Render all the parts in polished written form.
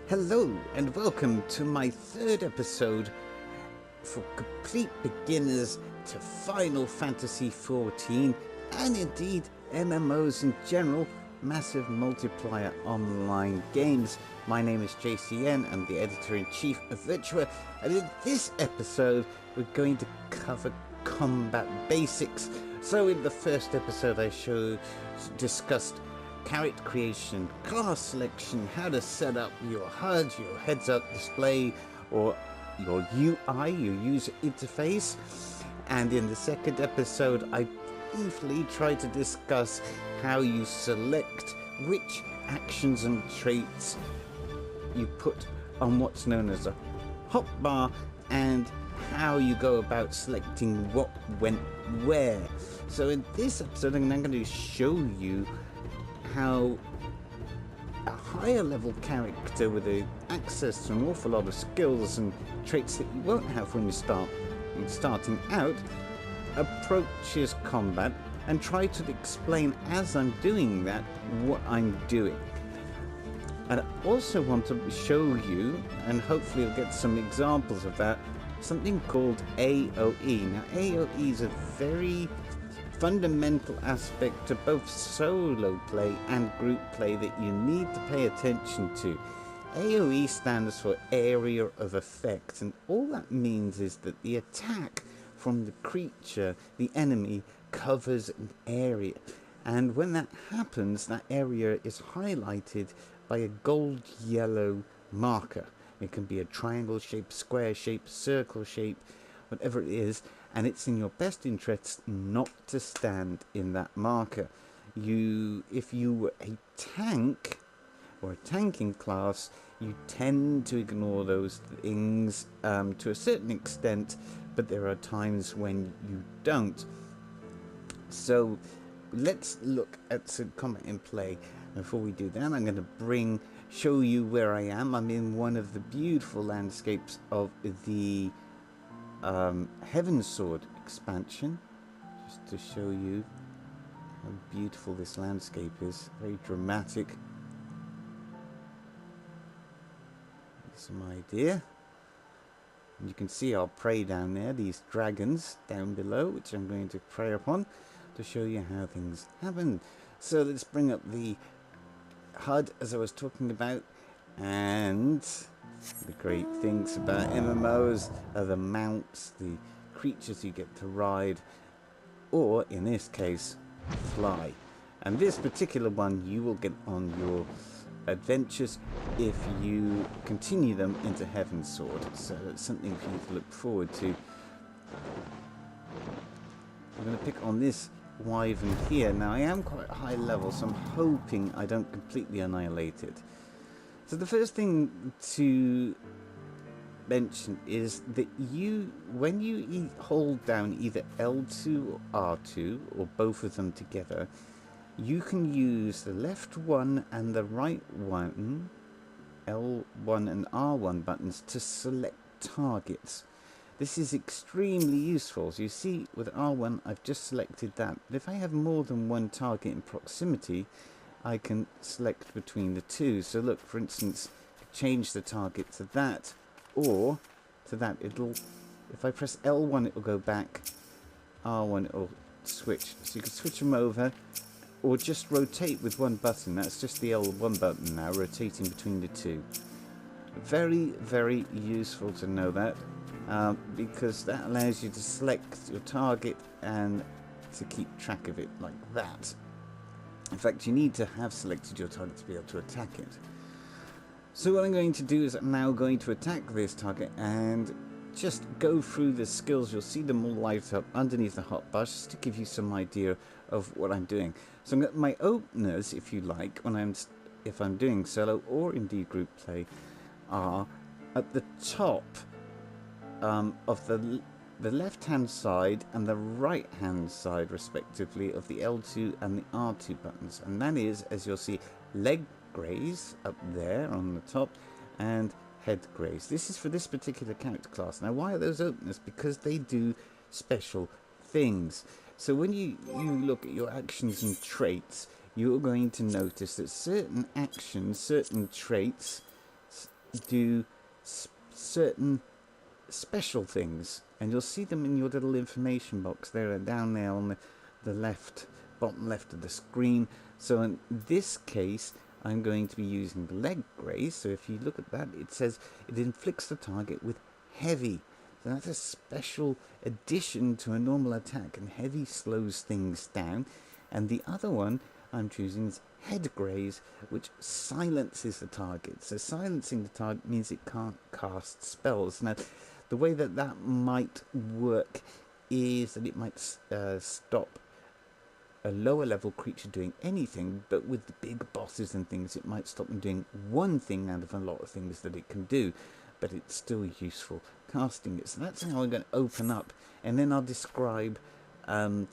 Hello and welcome to my third episode for complete beginners to Final Fantasy XIV and indeed MMOs in general, massive multiplayer online games. My name is JCN, I'm the editor-in-chief of Virtua, and in this episode we're going to cover combat basics. So in the first episode I discussed character creation, class selection, how to set up your HUD, your heads-up display, or your UI, your user interface. And in the second episode, I briefly tried to discuss how you select which actions and traits you put on what's known as a hotbar, and how you go about selecting what went where. So in this episode, I'm going to show you how a higher level character with access to an awful lot of skills and traits that you won't have when you're starting out approaches combat, and try to explain as I'm doing that what I'm doing. And I also want to show you, and hopefully you'll get some examples of that, something called AoE. Now AoE is a very fundamental aspect to both solo play and group play that you need to pay attention to. AoE stands for area of effect, and all that means is that the attack from the creature, the enemy, covers an area, and when that happens, that area is highlighted by a gold yellow marker. It can be a triangle shape, square shape, circle shape, whatever it is, and it's in your best interest not to stand in that marker. If you were a tank or a tanking class, you tend to ignore those things to a certain extent, but there are times when you don't. So let's look at some combat in play. Before we do that, I'm going to show you where I am. I'm in one of the beautiful landscapes of the Heaven Sword expansion, just to show you how beautiful this landscape is. Very dramatic. Some idea. And you can see our prey down there, these dragons down below, which I'm going to prey upon to show you how things happen. So let's bring up the HUD as I was talking about, and the great things about MMOs are the mounts, the creatures you get to ride, or in this case, fly. And this particular one you will get on your adventures if you continue them into Heaven's Sword. So that's something for you to look forward to. I'm going to pick on this wyvern here. Now I am quite high level, so I'm hoping I don't completely annihilate it. So the first thing to mention is that when you hold down either L2 or R2, or both of them together, you can use the left one and the right one, L1 and R1 buttons, to select targets. This is extremely useful. So you see with R1 I've just selected that, but if I have more than one target in proximity, I can select between the two. So look, for instance, change the target to that or to that. If I press L1 it will go back, R1 it will switch. So you can switch them over, or just rotate with one button. That's just the L1 button now, rotating between the two. Very, very useful to know that, because that allows you to select your target and to keep track of it like that. In fact, you need to have selected your target to be able to attack it. So what I'm going to do is I'm now going to attack this target and just go through the skills. You'll see them all light up underneath the hotbar, just to give you some idea of what I'm doing. So I'm got my openers, if you like, if I'm doing solo or indeed group play, are at the top of the left hand side and the right hand side respectively of the L2 and the R2 buttons, and that is, as you'll see, leg graze up there on the top and head graze. This is for this particular character class. Now why are those openers? Because they do special things. So when you look at your actions and traits, you're going to notice that certain actions, certain traits do certain special things, and you'll see them in your little information box there, down there on the left, bottom left of the screen. So in this case, I'm going to be using the leg graze. So if you look at that, it says it inflicts the target with heavy. So that's a special addition to a normal attack, and heavy slows things down. And the other one I'm choosing is head graze, which silences the target. So silencing the target means it can't cast spells. Now, the way that that might work is that it might stop a lower level creature doing anything, but with the big bosses and things, it might stop them doing one thing out of a lot of things that it can do, but it's still useful casting it. So that's how I'm going to open up, and then I'll describe in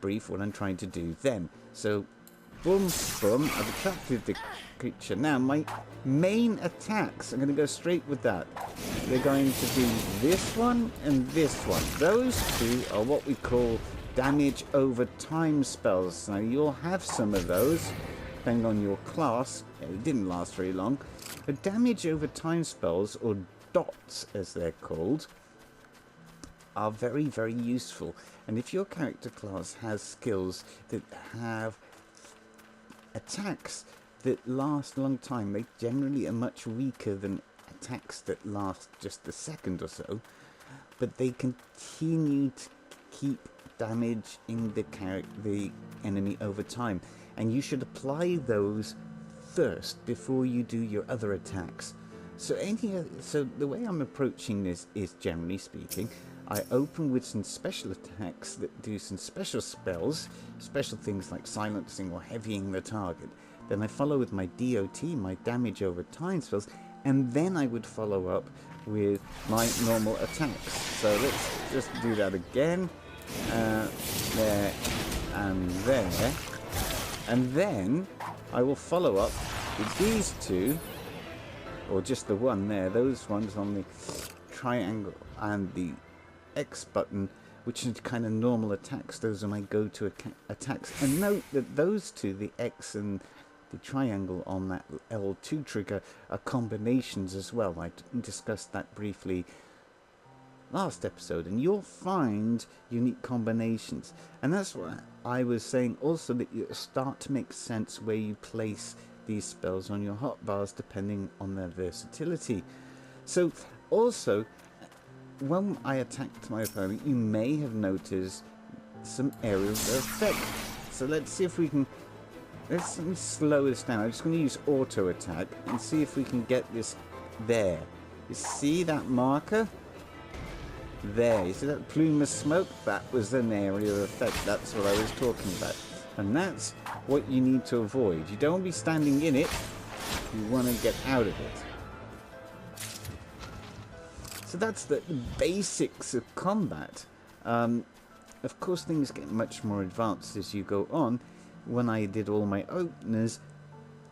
brief what I'm trying to do then. So boom, boom, I've attracted the creature. Now my main attacks, I'm going to go straight with that. They're going to be this one and this one. Those two are what we call damage over time spells. Now you'll have some of those depending on your class. It didn't last very long, but damage over time spells, or dots as they're called, are very, very useful. And if your character class has skills that have attacks that last a long time, they generally are much weaker than attacks that last just a second or so, but they continue to keep damaging the enemy over time, and you should apply those first before you do your other attacks. So the way I'm approaching this is, generally speaking, I open with some special attacks that do some special spells, special things like silencing or heavying the target. Then I follow with my DOT, my damage over time spells, and then I would follow up with my normal attacks. So let's just do that again. There and there, and then I will follow up with these two, or just the one there, those ones on the triangle and the X button, which is kind of normal attacks. Those are my go-to attacks. And note that those two, the X and the triangle on that L2 trigger, are combinations as well. I discussed that briefly last episode, and you'll find unique combinations, and that's what I was saying also, that you start to make sense where you place these spells on your hotbars depending on their versatility. So also, when I attacked my opponent, you may have noticed some areas of effect. So let's see if we can, let me slow this down. I'm just going to use auto attack and see if we can get this there. You see that marker? There, you see that plume of smoke? That was an area of effect. That's what I was talking about. And that's what you need to avoid. You don't want to be standing in it. You want to get out of it. So that's the basics of combat. Of course, things get much more advanced as you go on. When I did all my openers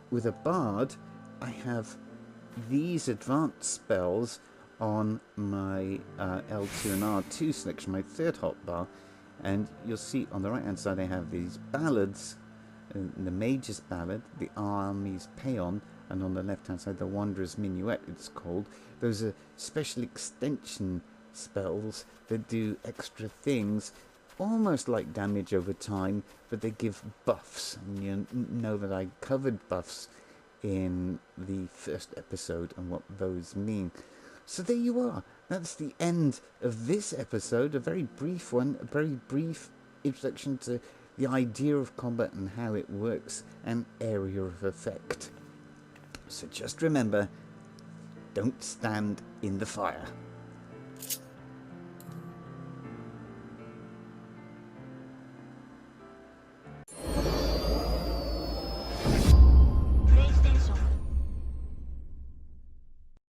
with a bard, I have these advanced spells on my L2 and R2 selection, my third hotbar, and you'll see on the right hand side I have these ballads, the Mage's Ballad, the Army's Paean, and on the left hand side the Wanderer's Minuet, it's called. Those are special extension spells that do extra things, almost like damage over time, but they give buffs. And you know that I covered buffs in the first episode and what those mean. So there you are. That's the end of this episode. A very brief one, a very brief introduction to the idea of combat and how it works, and area of effect. So just remember, don't stand in the fire.